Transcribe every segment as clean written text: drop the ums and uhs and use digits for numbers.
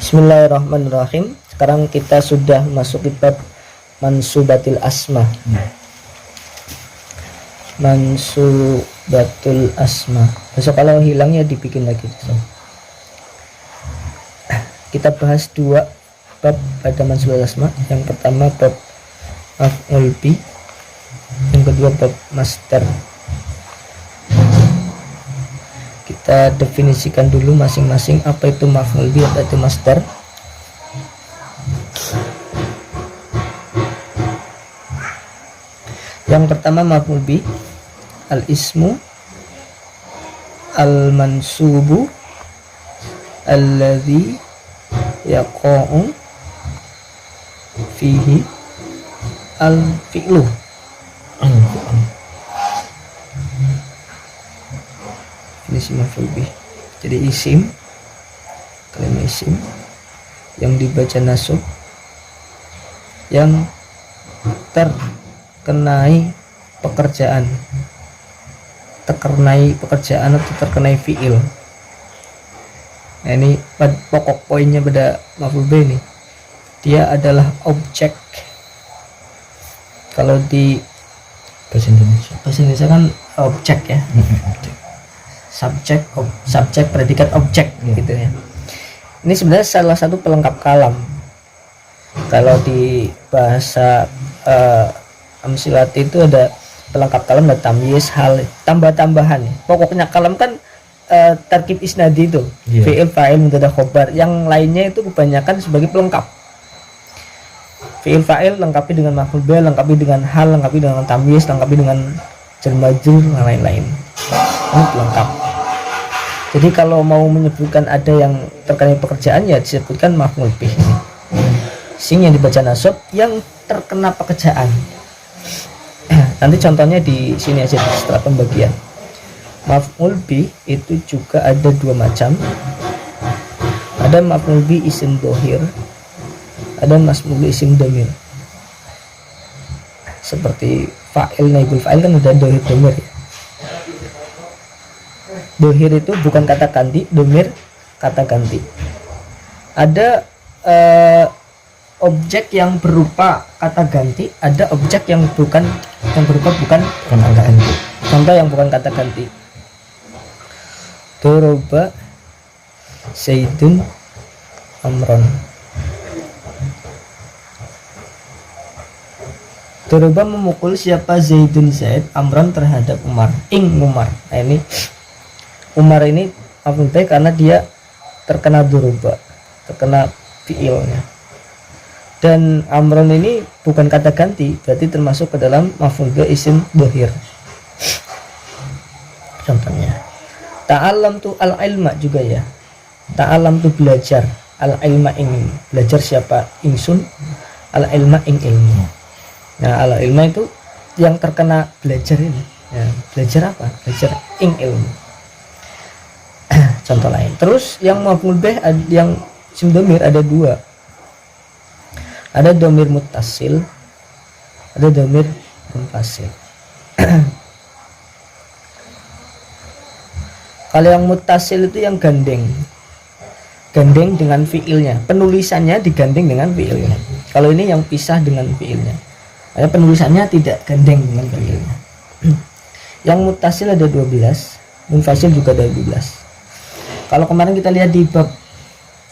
Bismillahirrahmanirrahim. Sekarang kita sudah masuk bab mansubatil asma. Mansubatul asma. Besok kalau hilang ya dibikin lagi. Kita bahas dua bab pada mansubatul asma. Yang pertama bab maf'ul bi, yang kedua bab masdar. Kita definisikan dulu masing-masing apa itu maf'ul bi, apa itu masdar. Yang pertama maf'ul bi, al-ismu al-mansubu alladhi yaqa'u fihi al-fi'lu. Definisi maf'ul bi, jadi isim, kalimat isim yang dibaca nasab, yang terkenai pekerjaan, atau terkenai fi'il. Nah, ini pokok poinnya pada maf'ul bi ini, dia adalah objek. Kalau di bahasa Indonesia kan objek ya, subjek predikat objek gitu ya. Ini sebenarnya salah satu pelengkap kalam. Kalau di bahasa Amsilati itu ada pelengkap kalam dan tamyiz, hal tambah-tambahan. Pokoknya kalam kan tarkib isnadi itu, fi'il, fa'il, mubtada, khobar. Yang lainnya itu kebanyakan sebagai pelengkap. Fi'il, fa'il lengkapi dengan maf'ul bi, lengkapi dengan hal, lengkapi dengan tamyiz, lengkapi dengan jar majrur dan lain-lain. Ini pelengkap. Jadi kalau mau menyebutkan ada yang terkait pekerjaan ya disebutkan maf'ul bih. Sing yang dibaca nasab yang terkena pekerjaan. Nanti contohnya di sini aja setelah pembagian. Maf'ul bih itu juga ada dua macam. Ada maf'ul bih isim dhohir, ada maf'ul bih isim dhamir. Seperti fa'il, naibul fa'il kan udah dhohir dhamir ya. Dhohir itu bukan kata ganti, dhamir kata ganti. Ada objek yang berupa kata ganti, ada objek yang berupa bukan kata ganti. Contoh yang bukan kata ganti. Doroba Zaidun Amron. Doroba memukul siapa? Zaidun Zaid, Amron terhadap Umar, Umar. Nah, ini Umar ini maf'ul bih karena dia terkena doroba, terkena fi'ilnya. Dan Amron ini bukan kata ganti, berarti termasuk ke dalam maf'ul bih isim dhohir. Contohnya ta'allam tu al-ilma juga ya. Ta'allam tu belajar, al-ilma ing belajar siapa? Ingsun, al-ilma ing ilmu. Nah, al-ilma itu yang terkena belajar ini. Ya, belajar apa? Belajar ing ilmu. Contoh lain. Terus yang maf'ul bih yang isim dhamir ada dua. Ada dhamir muttasil, ada dhamir munfasil. Kalau yang muttasil itu yang gandeng dengan fiilnya, penulisannya digandeng dengan fiilnya. Kalau ini yang pisah dengan fiilnya, ada penulisannya tidak gandeng dengan fiilnya. Yang muttasil ada 12, munfasil juga ada 12. Kalau kemarin kita lihat di bab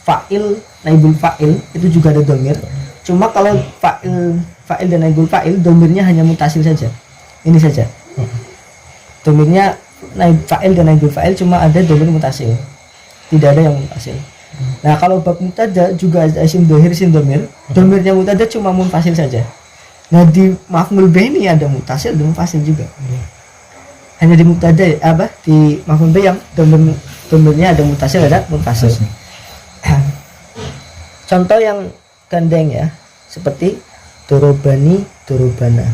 fa'il, naibul fa'il itu juga ada dhamir. Cuma kalau fa'il dan naibul fa'il dhamirnya hanya mutasil saja. Ini saja. Dhamirnya naib fa'il dan naibul fa'il cuma ada dhamir mutasil. Tidak ada yang mutasil. Nah, kalau bab mubtada juga ada isim dhohir, isim dhamir. Dhamirnya mubtada cuma munfasil saja. Nah, di maf'ul bih ini ada mutasil dan munfasil juga. Hanya di mubtada di maf'ul bih yang dhamirnya ada mutasil, ada munfasil. Contoh yang gandeng ya, seperti dorobani, dorobana.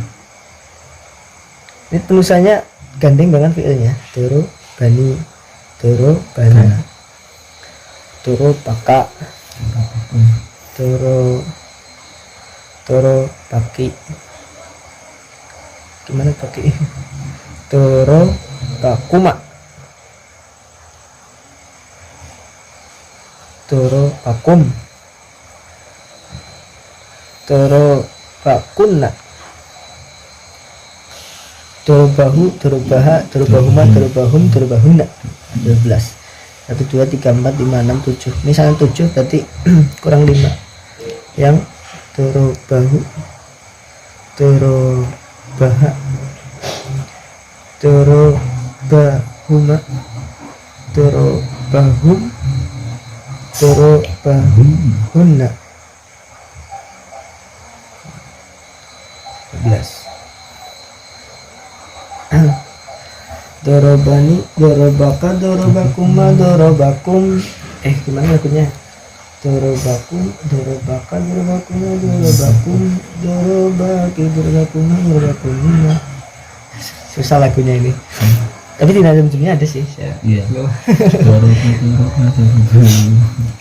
Ini tulisannya gandeng dengan fiilnya, dorobani, dorobana, dorobaka, dorobaki. Gimana baki? Dorobakuma, dorobakum. dorobakunna, dorobahu, dorobaha, dorobahuma, dorobahum, dorobahunna. 12. 1 2 3 4 5 6 7. Misalnya 7 berarti kurang 5. Yang dorobahu, dorobaha, dorobahuma, dorobahum, dorobahunna. 12. Dorobani, dorobaka, dorobakuma, dorobakum. Gimana lagunya? Dorobakum, dorobaka, dorobakuma, dorobakum, dorobaki, dorobakuma, dorobakumuna. Susah lagunya ini. Tapi di nada ada sih. Iya.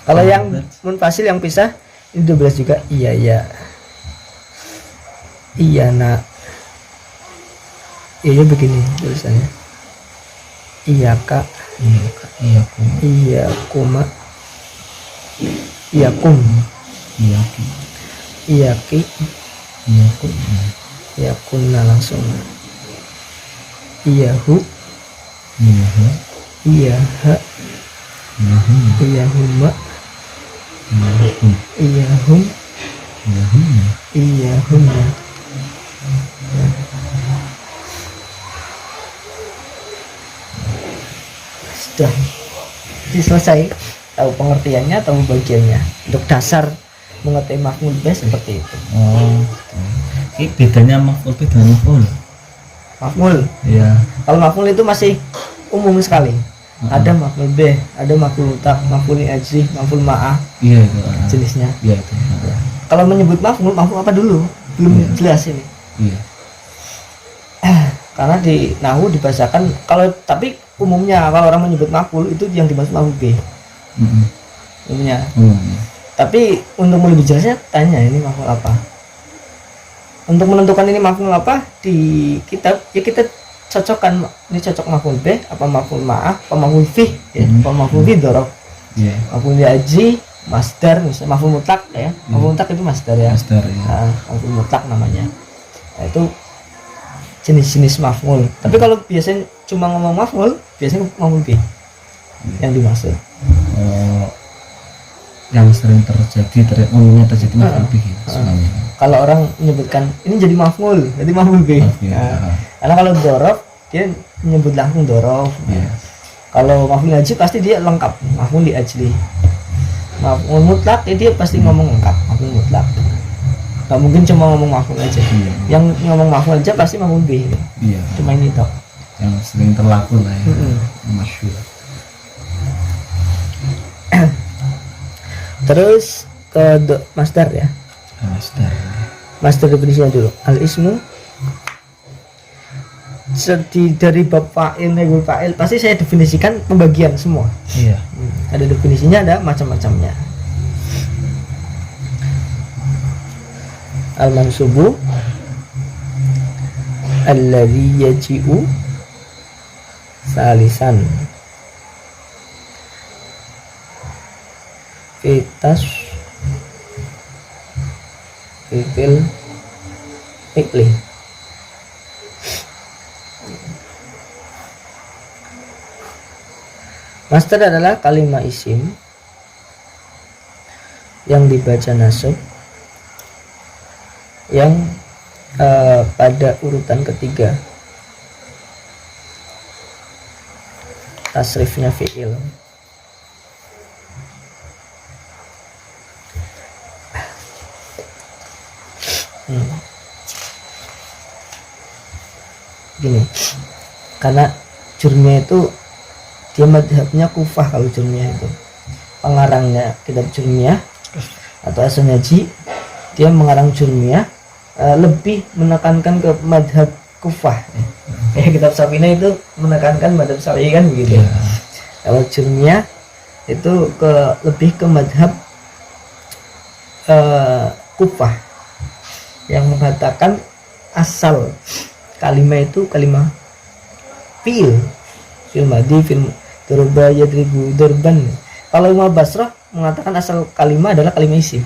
Kalau yang munfasil yang pisah ini 12 juga. Iya ya. Iya nak. Iya begini tulisannya. Iya kak. Iya kak. Iya kum. Iya kuma. Iya kum. Iya ki. Iya ki. Iya kum. Iya kunna langsung. Iya hu. Iya ha. Iya ha. Iya hum. Iya huma. Iya kum. Iya hum. Iya hum. Iya huma. Sudah selesai, tahu pengertiannya, tahu bagiannya. Untuk dasar mengerti maf'ul bih seperti itu. Oh, ini bedanya maf'ul bih dengan maf'ul. Maf'ul, Iya. kalau maf'ul itu masih umum sekali. Ada maf'ul bih, ada maf'ul mutlaq, maf'ul ajri, maf'ul ma'ah, Iya itu. jenisnya. Iya itu. Kalau menyebut maf'ul apa dulu? Belum jelas ini. Iya. Karena di nahwu dibahasakan, kalau tapi umumnya kalau orang menyebut maf'ul itu yang dimaksud maf'ul bih umumnya. Tapi untuk lebih jelasnya tanya ini maf'ul apa. Untuk menentukan ini maf'ul apa di kitab ya kita cocokkan, ini cocok maf'ul bih apa maf'ul ma'ah apa maf'ul fih ya, apa maf'ul bih dzaraf. Iya. Maf'ul ajri masdar, misalnya maf'ul mutlaq ya. Maf'ul mutlaq itu masdar ya. Masdar ya. Nah, maf'ul mutlaq namanya. Nah, itu jenis-jenis maf'ul. Tapi kalau biasanya cuma ngomong maf'ul, biasanya maf'ul bih yang dimaksud. Oh, yang sering terjadi umumnya terjadi maf'ul bih semuanya. Kalau orang menyebutkan ini jadi maf'ul, jadi maf'ul bih. Nah, karena kalau dzaraf dia menyebut langsung dzaraf. Iya. Kalau maf'ul ajli pasti dia lengkap, maf'ul li ajli. Maf'ul mutlaq dia pasti ngomong lengkap, maf'ul mutlaq. Gak mungkin cuma ngomong maf'ul aja. Iya. Yang ngomong maf'ul aja pasti maf'ul bih. Iya. Cuma ini toh. Yang sering terlaku lah ya. Masyhur. Terus ke masdar ya. Masdar. Masdar definisinya dulu. Al ismu dari bab fa'il naibul fa'il pasti saya definisikan pembagian semua. Iya. Ada definisinya, ada macam-macamnya. Al mansubu alladhi yaji'u salisan fitas fil ikli. Masdar adalah kalimat isim yang dibaca nasab yang pada urutan ketiga tasrifnya fi'il. Gini, karena Jurmiyah itu dia madhabnya Kufah. Kalau Jurmiyah itu pengarangnya kitab Jurmiyah atau As-Sunaji, dia mengarang Jurmiyah lebih menekankan ke madhab Kufah. Kayak kitab Safina itu menekankan madhab Syafi'i kan begitu. Kalau Jurmiyah itu lebih ke madhab Kufah yang mengatakan asal kalimat itu kalimat fi'il madi, fi'il darba, yadribu, darban. Kalau Imam Basrah mengatakan asal kalimat adalah kalimat isim.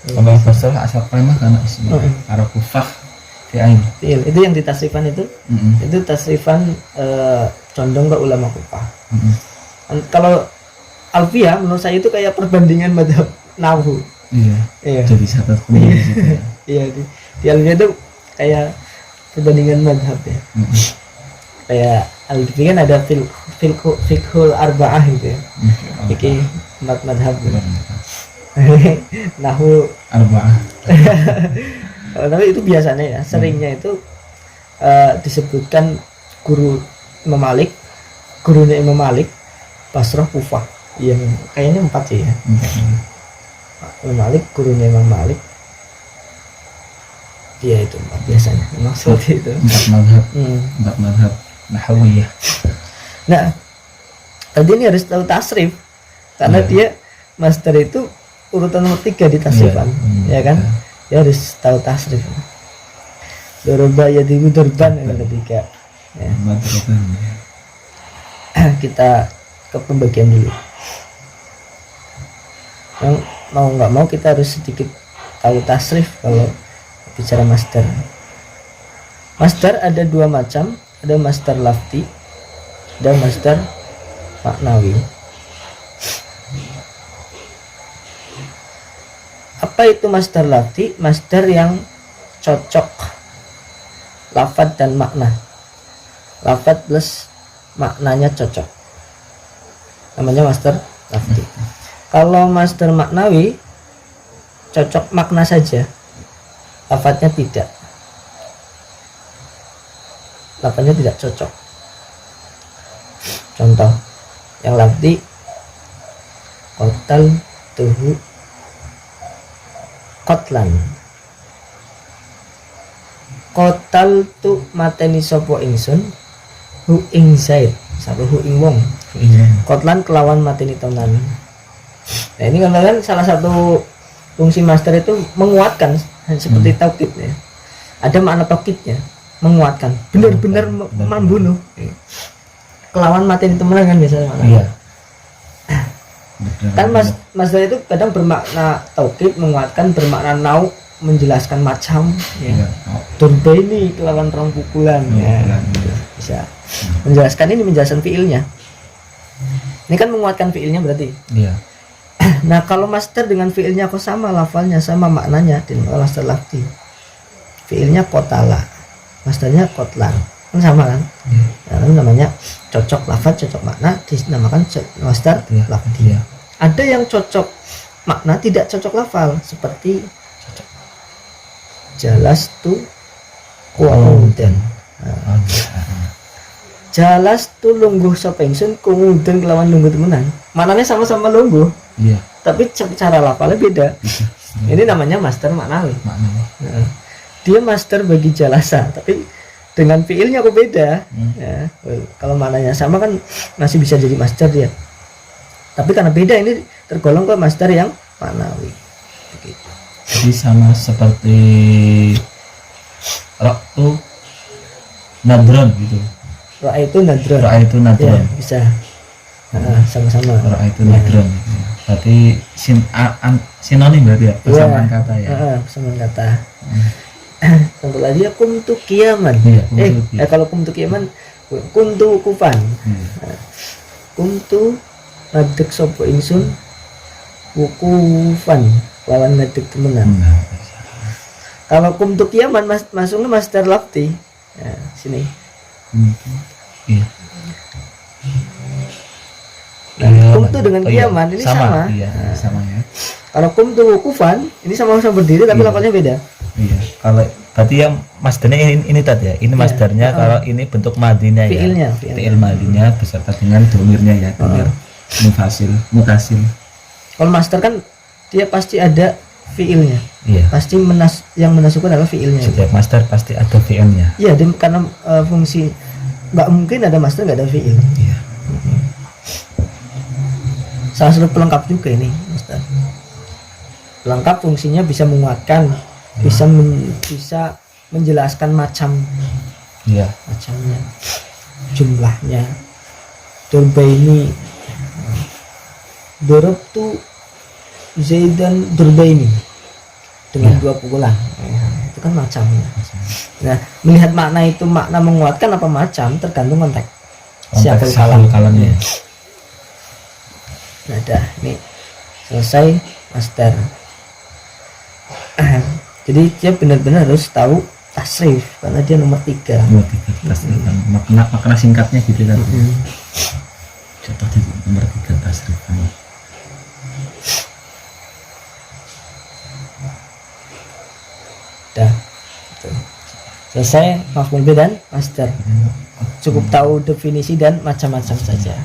Kalau yang basal asal kalimah karena isinya arah kufah fi'ain. Fi'il itu yang ditasrifan itu. Itu tasrifan condong ke ulama Kufah. Kalau Alfiyah menurut saya itu kayak perbandingan madhab nahwu. Iya. Jadi satu kemudian di situ ya. Iya di Alfiyah itu kayak perbandingan madhab ya. Kayak Alfiyah kan ada fiqhul arba'ah gitu ya. Fikih empat madhab. Nahwu arba'ah. Tapi itu biasanya ya, seringnya itu disebutkan guru Imam Malik, gurunya Imam Malik, Basrah, Kufah. Yang kayaknya 4 sih ya. Imam Malik, gurunya Imam Malik. Dia itu 4 biasanya. Memang seperti itu. 4 mazhab. 4 mazhab nahwiyah. Nah, tadi ini harus tahu tasrif karena dia master itu urutan nomor 3 di tasrifan, ya kan? Dia harus tahu tasrif. Doroba ya dibu dorban yang ketiga. Ya. Kita ke pembagian dulu. Yang mau nggak mau kita harus sedikit tahu tasrif kalau bicara master. Master ada 2 macam, ada master lafzi dan master maknawi. Apa itu master lafzi? Master yang cocok lafaz dan makna. Lafaz plus maknanya cocok, namanya master lafzi. Kalau master maknawi cocok makna saja, lafaznya tidak, lafaznya tidak cocok. Contoh yang lafzi, kotal tuhu kotlan, kotal tu mateni sopo ingsun hu ing zaid satu hu ing wong, kotlan kelawan mateni tonan. Nah ini kan salah satu fungsi master itu menguatkan, seperti taukid ya. Ada makna taukidnya, menguatkan, benar-benar membunuh. Kelawan mateni tonan kan biasanya makna. Iya. Kan master itu kadang bermakna taukid, menguatkan, bermakna nau, menjelaskan macam ya. Turba ini kelawan rong pukulan ya. Bisa menjelaskan, ini menjelaskan fiilnya. Ini kan menguatkan fiilnya berarti. Iya. Nah kalau master dengan fiilnya kok sama, lafalnya sama, maknanya di master lafzi. Fiilnya kotala, masternya kotlan, kan sama kan? Nah, namanya cocok lafaz, cocok makna, dinamakan master lafzi. Ada yang cocok makna, tidak cocok lafal, seperti jalas tu kuauden. Jalas tu lungguh sapa ingsun kuauden kelawan lungguh temenan. Maknanya sama-sama lungguh. Iya. Tapi cara lafalnya beda. Ini namanya master maknawi. Nah, dia master bagi jalasa, tapi dengan fiilnya kok beda. Ya, kalau maknanya sama kan masih bisa jadi master dia. Tapi karena beda, ini tergolong ke master yang maknawi. Begitu. Jadi sama seperti raktu nadron gitu. Itu nadron. Itu nadron. Ya, bisa. Sama-sama. Itu nadron. Berarti sinonim berarti ya, persamaan kata ya. Persamaan kata. Contoh lagi ya, kumtu kiaman. Kalau kumtu kiaman, kuntu kufan. Kumtu ngadeg sopo ingsun wukufan lawan ngadeg temenan. Kalau kumtu kiaman masuknya master lafzi. Nah, sini. Iya. Nah, kumtu dengan kiaman ini sama. Iya, sama ya. Kalau kumtu wukufan ini sama-sama berdiri tapi lafalnya beda. Iya. Kalau berarti yang masdarnya ini tadi ya. Ini masdarnya kalau ini bentuk madinya ya. Fi'il madinya beserta dengan domirnya ya. Domir mufasil, mutasil. Kalau master kan dia pasti ada fiilnya. Iya. Pasti yang menasukkan adalah fiilnya. Setiap master pasti ada fiilnya. Iya, karena fungsi nggak mungkin ada master nggak ada fiil. Iya. Salah satu pelengkap juga ini, master. Pelengkap fungsinya bisa menguatkan, bisa menjelaskan macam. Iya. Macamnya, jumlahnya. Durbaini, Dorobtu Zaidan Durbaini, dengan dua pukulan. Ya, itu kan macamnya. Nah, melihat makna itu makna menguatkan apa macam tergantung konteks. Konteks sahul kalamnya. Nah, dah ini selesai master. Jadi dia benar-benar harus tahu tasrif karena dia nomor 3. Makna singkatnya gitu kan. Contoh di nomor 3 tasrif. Dah. Gitu. Selesai maf'ul bih dan master. Cukup tahu definisi dan macam-macam saja.